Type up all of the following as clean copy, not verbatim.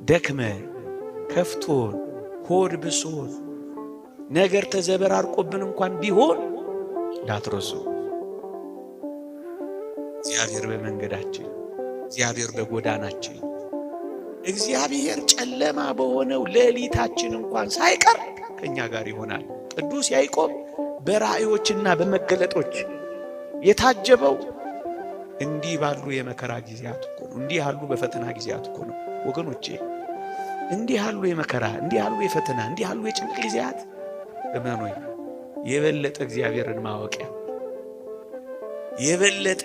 ደክመን ከፍቶን ሆድ ብሶን ነገር ተዘበራርቆብን እንኳን ቢሆን እንዳትረሱ እግዚአብሔር በመንገዳችን፣ እግዚአብሔር በጎዳናችን፣ እግዚአብሔር ጨለማ በሆነው ሌሊታችን እንኳን ሳይቀር ከኛ ጋር ይሆናል። ቅዱስ ያዕቆብ በራእዮችና በመገለጦች የታጀበው እንዲህ ባሉ የመከራ ጊዜያት እኮ ነው። እንዲህ ያሉ በፈተና ጊዜያት እኮ ነው ወገኖቼ። እንዲህ ያሉ የመከራ፣ እንዲህ ያሉ የፈተና፣ እንዲህ ያሉ የጭንቅ ጊዜያት እመኑኝ የበለጠ እግዚአብሔርን ማወቂያ፣ የበለጠ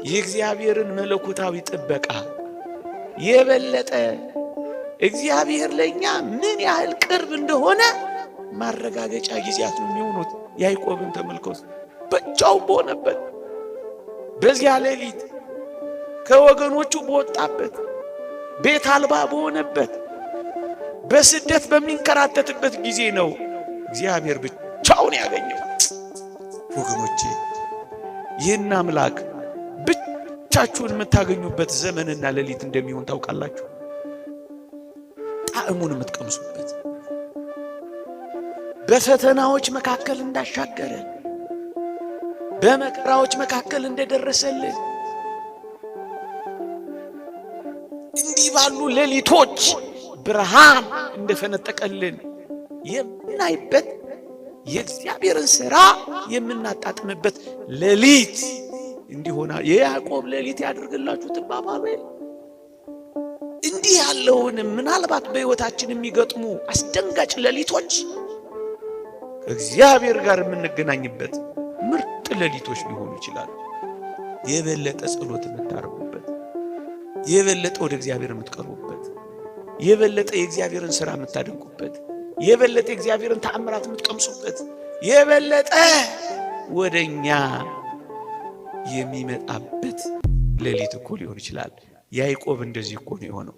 የእግዚአብሔርን መለኮታዊ ጥበቃ፣ የበለጠ እግዚአብሔር ለኛ ምን ያህል ቅርብ እንደሆነ ማረጋገጫ ጊዜያት ነው የሚሆኑት። ያዕቆብን ተመልከቱ። ብቻው በሆነበት በዚያ ሌሊት ከወገኖቹ በወጣበት ቤት አልባ በሆነበት በስደት በሚንከራተትበት ጊዜ ነው እግዚአብሔር ብቻውን ያገኘው። ወገኖቼ ይህን አምላክ ብቻችሁን የምታገኙበት ዘመንና ሌሊት እንደሚሆን ታውቃላችሁ። ጣዕሙን የምትቀምሱበት፣ በፈተናዎች መካከል እንዳሻገረ፣ በመከራዎች መካከል እንደደረሰልን፣ እንዲህ ባሉ ሌሊቶች ብርሃን እንደፈነጠቀልን የምናይበት፣ የእግዚአብሔርን ሥራ የምናጣጥምበት ሌሊት እንዲሆና የያዕቆብ ሌሊት ያድርግላችሁ ትባባሉ። እንዲህ ያለውን ምናልባት በሕይወታችን የሚገጥሙ አስደንጋጭ ሌሊቶች ከእግዚአብሔር ጋር የምንገናኝበት ምርጥ ሌሊቶች ሊሆኑ ይችላሉ። የበለጠ ጸሎት የምታደርጉበት፣ የበለጠ ወደ እግዚአብሔር የምትቀርቡበት፣ የበለጠ የእግዚአብሔርን ሥራ የምታደንቁበት፣ የበለጠ የእግዚአብሔርን ተአምራት የምትቀምሱበት፣ የበለጠ ወደኛ የሚመጣበት ሌሊት እኮ ሊሆን ይችላል። ያዕቆብ እንደዚህ እኮ ነው የሆነው።